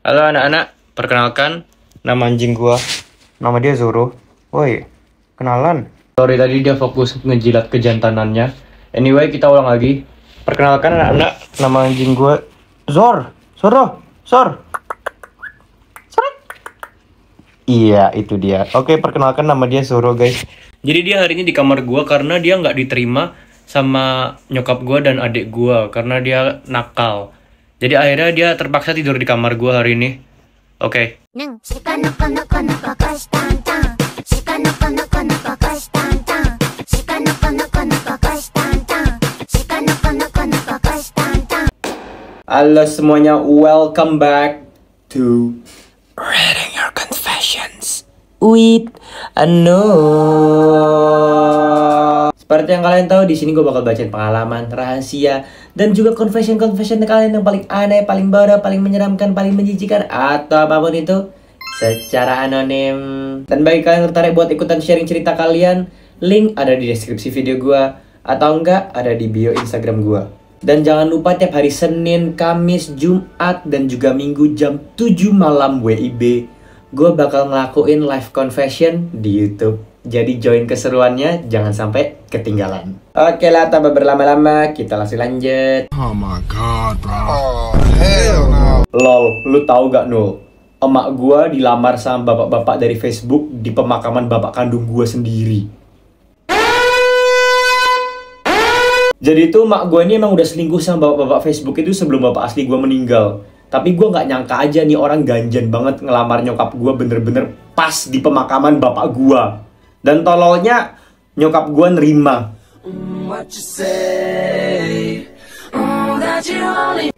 Halo anak-anak, perkenalkan nama anjing gua. Nama dia Zoro. Woi, kenalan. Sorry tadi dia fokus ngejilat kejantanannya. Anyway, kita ulang lagi. Perkenalkan anak-anak, nama anjing gua Zor. Zoro. Zor. Iya, itu dia. Oke, perkenalkan nama dia Zoro, guys. Jadi dia hari ini di kamar gua karena dia nggak diterima sama nyokap gua dan adik gua karena dia nakal. Jadi akhirnya dia terpaksa tidur di kamar gua hari ini. Oke. Halo semuanya, welcome back to Reading Your Confessions with Anu. Seperti yang kalian tahu, di sini gue bakal bacain pengalaman, rahasia, dan juga confession kalian yang paling aneh, paling bodoh, paling menyeramkan, paling menjijikan, atau apapun itu secara anonim. Dan bagi kalian yang tertarik buat ikutan sharing cerita kalian, link ada di deskripsi video gue, atau enggak ada di bio Instagram gue. Dan jangan lupa tiap hari Senin, Kamis, Jumat, dan juga Minggu jam 7 malam WIB, gue bakal ngelakuin live confession di YouTube. Jadi join keseruannya, jangan sampai ketinggalan. Oke lah, tanpa berlama-lama, kita langsung lanjut. Oh my god, bro. Oh, hell no. Lol, lu tahu gak Nul? Emak gua dilamar sama bapak-bapak dari Facebook di pemakaman bapak kandung gua sendiri. Jadi itu emak gua ini emang udah selingkuh sama bapak-bapak Facebook itu sebelum bapak asli gua meninggal. Tapi gua nggak nyangka aja nih orang ganjen banget ngelamar nyokap gua bener-bener pas di pemakaman bapak gua. Dan tololnya nyokap gue nerima.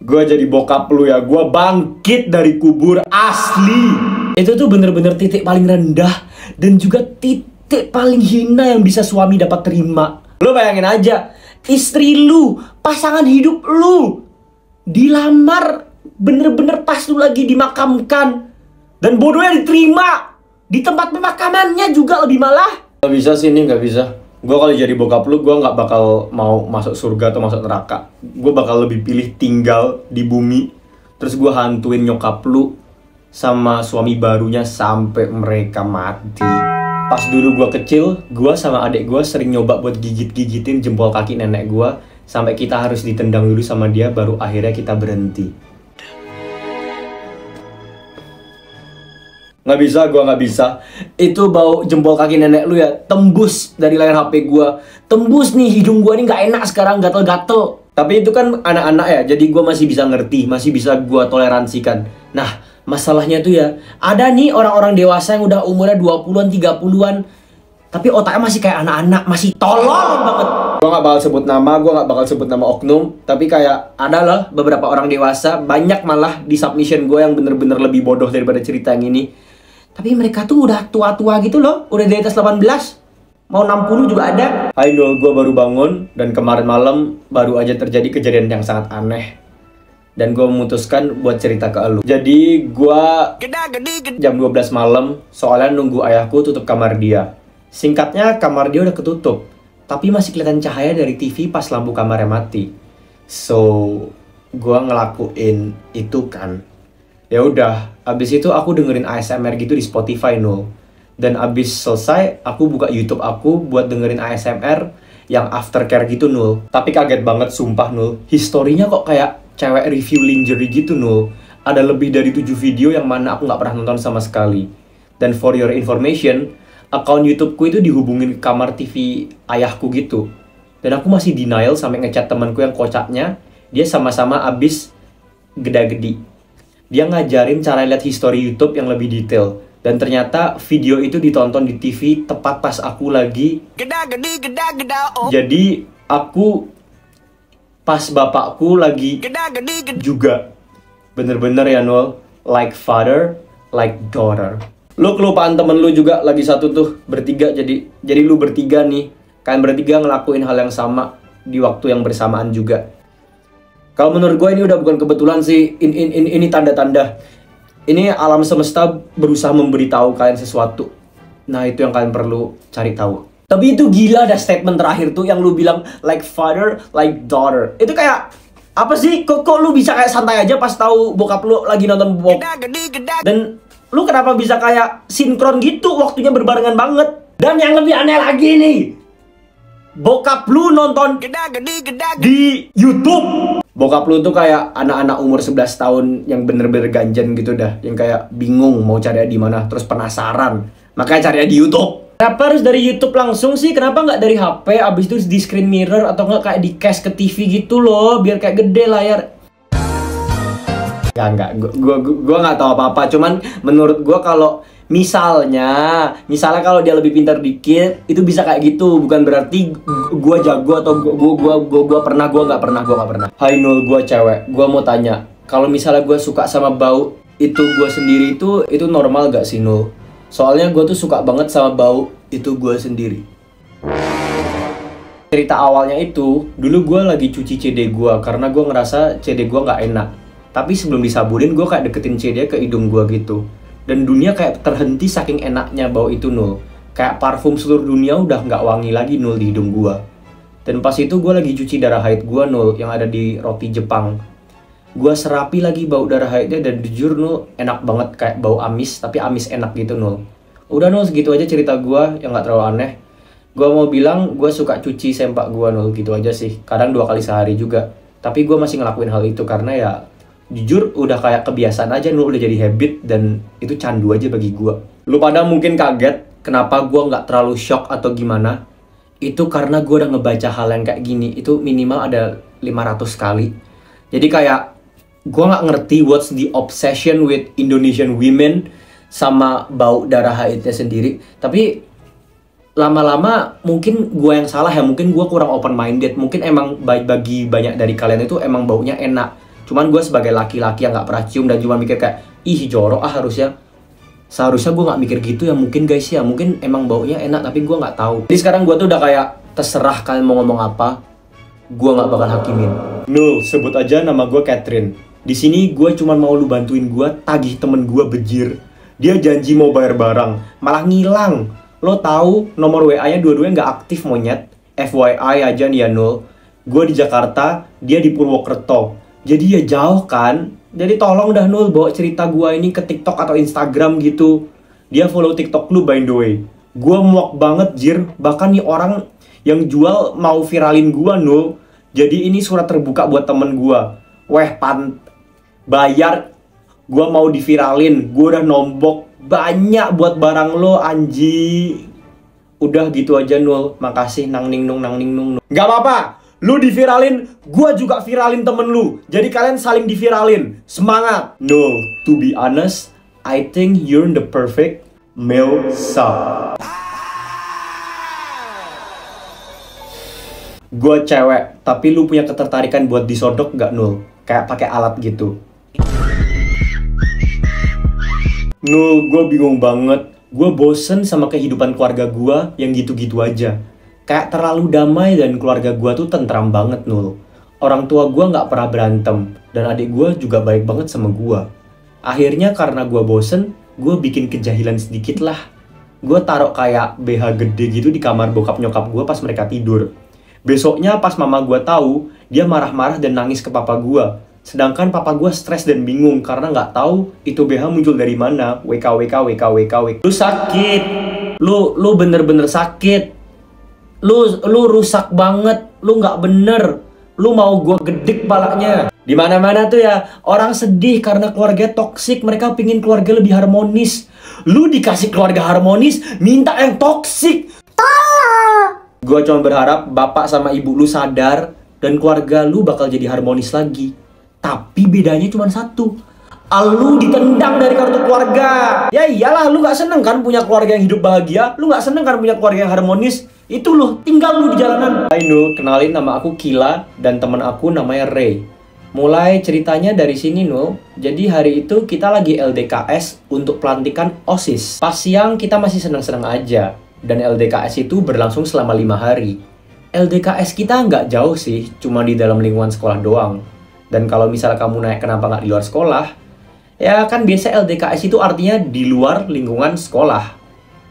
Gue jadi bokap lu ya. Gue bangkit dari kubur asli. Itu tuh bener-bener titik paling rendah dan juga titik paling hina yang bisa suami dapat terima. Lu bayangin aja, istri lu, pasangan hidup lu dilamar bener-bener pas lu lagi dimakamkan, dan bodohnya diterima di tempat pemakamannya juga lebih malah. Gak bisa sih ini, gak bisa. Gue kalau jadi bokap lu, gue gak bakal mau masuk surga atau masuk neraka. Gue bakal lebih pilih tinggal di bumi, terus gue hantuin nyokap lu sama suami barunya sampai mereka mati. Pas dulu gue kecil, gue sama adik gue sering nyoba buat gigit-gigitin jempol kaki nenek gue, sampai kita harus ditendang dulu sama dia, baru akhirnya kita berhenti. Nggak bisa, gue nggak bisa. Itu bau jempol kaki nenek lu ya, tembus dari layar HP gue. Tembus nih, hidung gue nih nggak enak sekarang, gatel-gatel. Tapi itu kan anak-anak ya, jadi gue masih bisa ngerti, masih bisa gue toleransikan. Nah, masalahnya tuh ya, ada nih orang-orang dewasa yang udah umurnya 20-an, 30-an, tapi otaknya masih kayak anak-anak, masih tolol banget. Gue nggak bakal sebut nama, gue nggak bakal sebut nama oknum, tapi kayak ada lah beberapa orang dewasa, banyak malah di submission gue yang bener-bener lebih bodoh daripada cerita yang ini. Tapi mereka tuh udah tua-tua gitu loh, udah di atas 18, mau 60 juga ada. Hai Nul, gue baru bangun, dan kemarin malam baru aja terjadi kejadian yang sangat aneh. Dan gue memutuskan buat cerita ke lu. Jadi gue jam 12 malam, soalnya nunggu ayahku tutup kamar dia. Singkatnya, kamar dia udah ketutup, tapi masih kelihatan cahaya dari TV pas lampu kamarnya mati. So, gue ngelakuin itu kan. Ya udah, abis itu aku dengerin ASMR gitu di Spotify Nul. Dan abis selesai, aku buka YouTube aku buat dengerin ASMR yang aftercare gitu Nul. Tapi kaget banget sumpah Nul, historinya kok kayak cewek review lingerie gitu Nul. Ada lebih dari 7 video yang mana aku nggak pernah nonton sama sekali. Dan for your information, akun YouTubeku itu dihubungin ke kamar TV ayahku gitu. Dan aku masih denial sampai ngechat temanku yang kocaknya, dia sama-sama abis geda-gedi. Dia ngajarin cara lihat history YouTube yang lebih detail. Dan ternyata video itu ditonton di TV tepat pas aku lagi Jadi aku pas bapakku lagi juga. Bener-bener ya Nul, like father, like daughter. Lu kelupaan temen lu juga lagi satu tuh, bertiga. Jadi lu bertiga nih, kalian bertiga ngelakuin hal yang sama di waktu yang bersamaan juga. Kalau menurut gue ini udah bukan kebetulan sih, ini tanda-tanda. Ini alam semesta berusaha memberitahu kalian sesuatu. Nah itu yang kalian perlu cari tahu. Tapi itu gila ada statement terakhir tuh yang lu bilang like father, like daughter. Itu kayak Apa sih? Kok lu bisa kayak santai aja pas tahu bokap lu lagi nonton dan lu kenapa bisa kayak sinkron gitu, waktunya berbarengan banget. Dan yang lebih aneh lagi nih, bokap lu nonton di YouTube. Bokap lu tuh kayak anak-anak umur 11 tahun yang bener-bener ganjen gitu dah, yang kayak bingung mau cari di mana, terus penasaran, makanya cari di YouTube. Kenapa harus dari YouTube langsung sih? Kenapa nggak dari HP, abis itu di screen mirror, atau nggak kayak di cast ke TV gitu loh, biar kayak gede layar. Enggak, gua nggak tahu apa-apa. Cuman menurut gua kalau misalnya kalau dia lebih pintar dikit, itu bisa kayak gitu. Bukan berarti gua jago atau gua pernah, gua nggak pernah. Hai Nul, gua cewek. Gua mau tanya, kalau misalnya gua suka sama bau itu gua sendiri, itu normal gak sih Nul? Soalnya gue tuh suka banget sama bau itu gue sendiri. Cerita awalnya itu, dulu gue lagi cuci CD gue karena gue ngerasa CD gue nggak enak. Tapi sebelum disabunin, gue kayak deketin CD ke hidung gue gitu. Dan dunia kayak terhenti saking enaknya bau itu Nul. Kayak parfum seluruh dunia udah nggak wangi lagi Nul di hidung gue. Dan pas itu gue lagi cuci darah haid gue Nul, yang ada di roti Jepang. Gue serapi lagi bau darah haidnya, dan jujur Nul, enak banget, kayak bau amis, tapi amis enak gitu Nul. Udah Nul, segitu aja cerita gue yang gak terlalu aneh. Gue mau bilang gue suka cuci sempak gue Nul, gitu aja sih. Kadang 2 kali sehari juga. Tapi gue masih ngelakuin hal itu karena ya jujur udah kayak kebiasaan aja Nul, udah jadi habit, dan itu candu aja bagi gue. Lu pada mungkin kaget kenapa gue gak terlalu shock atau gimana. Itu karena gue udah ngebaca hal yang kayak gini, itu minimal ada 500 kali. Jadi kayak gue nggak ngerti what's the obsession with Indonesian women sama bau darah haidnya sendiri. Tapi lama-lama mungkin gue yang salah ya, mungkin gue kurang open minded. Mungkin emang bagi banyak dari kalian itu emang baunya enak. Cuman gue sebagai laki-laki yang nggak pernah cium dan cuma mikir kayak, ih jorok seharusnya gue nggak mikir gitu ya mungkin guys ya. Mungkin emang baunya enak tapi gue nggak tahu. Jadi sekarang gue tuh udah kayak terserah kalian mau ngomong apa, gue nggak bakal hakimin. Nul, sebut aja nama gue Catherine. Di sini gue cuma mau lu bantuin gue tagih temen gue bejir. Dia janji mau bayar barang, malah ngilang. Lo tahu nomor WA-nya dua-duanya nggak aktif monyet. FYI aja nih ya Nul. Gue di Jakarta, dia di Purwokerto. Jadi ya jauh kan. Jadi tolong dah Nul bawa cerita gue ini ke TikTok atau Instagram gitu. Dia follow TikTok lu by the way. Gue muak banget jir. Bahkan nih orang yang jual mau viralin gue Nul. Jadi ini surat terbuka buat temen gue. Weh bayar, gue mau diviralin, gue udah nombok banyak buat barang lo anji. Udah gitu aja Nul, makasih nang ning nung. Gak apa-apa, lu diviralin, gue juga viralin temen lu. Jadi kalian saling diviralin, semangat. Nul, to be honest, I think you're the perfect male sub. Gue cewek, tapi lu punya ketertarikan buat disodok gak Nul? Kayak pakai alat gitu. Nul, gue bingung banget. Gue bosen sama kehidupan keluarga gue yang gitu-gitu aja. Kayak terlalu damai dan keluarga gue tuh tentram banget Nul. Orang tua gue gak pernah berantem. Dan adik gue juga baik banget sama gue. Akhirnya karena gue bosen, gue bikin kejahilan sedikit lah. Gue taruh kayak BH gede gitu di kamar bokap nyokap gue pas mereka tidur. Besoknya pas mama gue tahu, dia marah-marah dan nangis ke papa gue. Sedangkan papa gue stres dan bingung karena nggak tahu itu BH muncul dari mana. WK. Lu sakit, lu bener-bener sakit, lu rusak banget, lu nggak bener, lu mau gue gedik palanya. Di mana-mana tuh ya orang sedih karena keluarga toksik, mereka pingin keluarga lebih harmonis. Lu dikasih keluarga harmonis, minta yang toksik. Gue cuma berharap bapak sama ibu lu sadar dan keluarga lu bakal jadi harmonis lagi. Tapi bedanya cuma satu, lu ditendang dari kartu keluarga. Ya iyalah, lu gak seneng kan punya keluarga yang hidup bahagia? Lu gak seneng kan punya keluarga yang harmonis? Itu lu, tinggal lu di jalanan. Hai Nul, kenalin nama aku Kila dan teman aku namanya Ray. Mulai ceritanya dari sini Nul. Jadi hari itu kita lagi LDKS untuk pelantikan OSIS. Pas siang kita masih seneng-seneng aja. Dan LDKS itu berlangsung selama 5 hari. LDKS kita nggak jauh sih, cuma di dalam lingkungan sekolah doang. Dan kalau misalnya kamu naik kenapa nggak di luar sekolah, ya kan biasa LDKS itu artinya di luar lingkungan sekolah.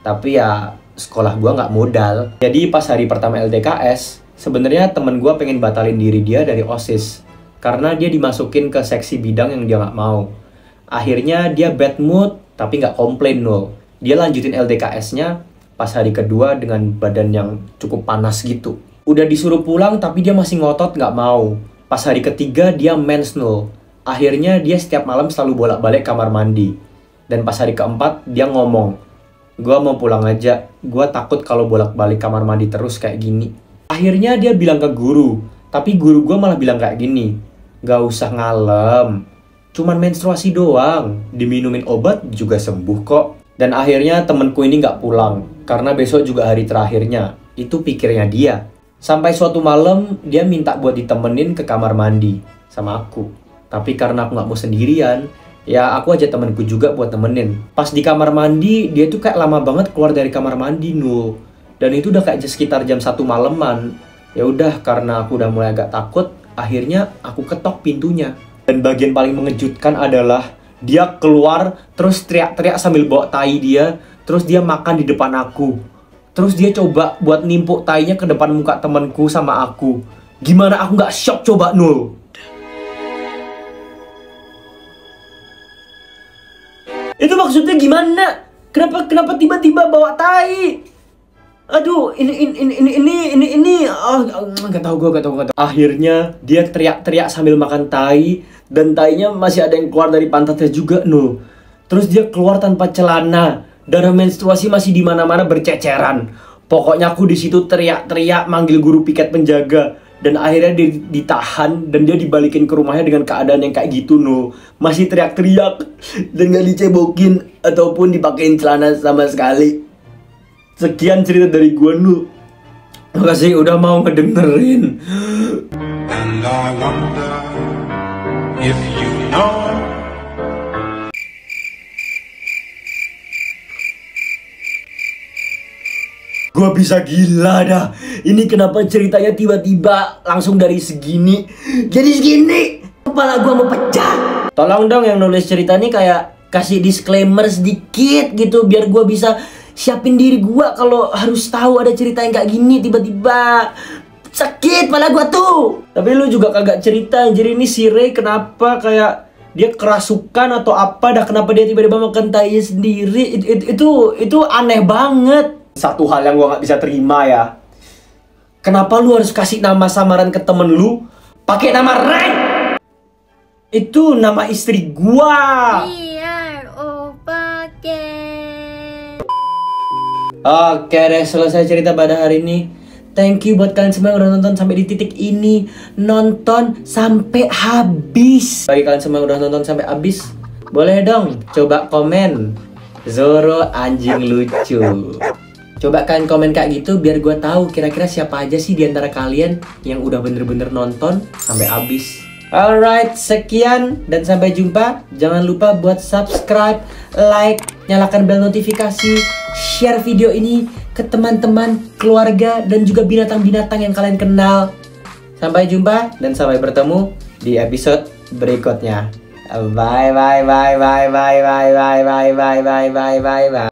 Tapi ya sekolah gua nggak modal. Jadi pas hari pertama LDKS, sebenarnya temen gua pengen batalin diri dia dari OSIS. karena dia dimasukin ke seksi bidang yang dia nggak mau. Akhirnya dia bad mood tapi nggak komplain Nul. Dia lanjutin LDKS-nya pas hari kedua dengan badan yang cukup panas gitu. Udah disuruh pulang tapi dia masih ngotot nggak mau. Pas hari ketiga dia mens Nul. Akhirnya dia setiap malam selalu bolak-balik kamar mandi. Dan pas hari keempat dia ngomong, "Gua mau pulang aja, gua takut kalau bolak-balik kamar mandi terus kayak gini." Akhirnya dia bilang ke guru, tapi guru gua malah bilang kayak gini, "Gak usah ngalem, cuman menstruasi doang, diminumin obat juga sembuh kok." Dan akhirnya temenku ini gak pulang, karena besok juga hari terakhirnya. Itu pikirnya dia. Sampai suatu malam, dia minta buat ditemenin ke kamar mandi sama aku. Tapi karena aku gak mau sendirian, ya aku aja temenku juga buat temenin. Pas di kamar mandi, dia tuh kayak lama banget keluar dari kamar mandi Nul. Dan itu udah kayak sekitar jam 1 malaman. Ya udah, karena aku udah mulai agak takut, akhirnya aku ketok pintunya. Dan bagian paling mengejutkan adalah dia keluar terus teriak-teriak sambil bawa tai dia, terus dia makan di depan aku. Terus dia coba buat nimpuk tainya ke depan muka temanku sama aku. Gimana aku nggak shock coba Nul? Itu maksudnya gimana? Kenapa tiba-tiba bawa tai? Aduh, ini, nggak tahu gue. Akhirnya dia teriak-teriak sambil makan tai, dan tainya masih ada yang keluar dari pantatnya juga, Nul. Terus dia keluar tanpa celana, darah menstruasi masih di mana-mana berceceran. Pokoknya aku di situ teriak-teriak manggil guru piket penjaga, dan akhirnya ditahan dan dia dibalikin ke rumahnya dengan keadaan yang kayak gitu, Nul. Masih teriak-teriak dan gak dicebokin ataupun dipakein celana sama sekali. Sekian cerita dari gua, Nul. Makasih udah mau ngedengerin. And I wonder if you know. Gua bisa gila dah. Ini kenapa ceritanya tiba-tiba langsung dari segini jadi segini. Kepala gua mau pecah. Tolong dong yang nulis cerita ini kayak kasih disclaimer sedikit gitu biar gua bisa siapin diri gua kalau harus tahu ada cerita yang kayak gini tiba-tiba. Sakit pala gua tuh. Tapi lu juga kagak cerita anjir, ini si Ray kenapa kayak dia kerasukan atau apa dah, kenapa dia tiba-tiba makan tainya sendiri. Itu aneh banget. Satu hal yang gua nggak bisa terima ya, kenapa lu harus kasih nama samaran ke temen lu pakai nama Ray? Itu nama istri gua. Oke deh, selesai cerita pada hari ini. Thank you buat kalian semua yang udah nonton sampai di titik ini. Nonton sampai habis. Bagi kalian semua yang udah nonton sampai habis, boleh dong coba komen Zoro anjing lucu. Coba kalian komen kayak gitu biar gue tahu kira-kira siapa aja sih di antara kalian yang udah bener-bener nonton sampai habis. Alright, sekian dan sampai jumpa. Jangan lupa buat subscribe, like, nyalakan bel notifikasi, share video ini ke teman-teman, keluarga, dan juga binatang-binatang yang kalian kenal. Sampai jumpa dan sampai bertemu di episode berikutnya. Bye bye bye bye bye bye bye bye bye bye bye bye bye.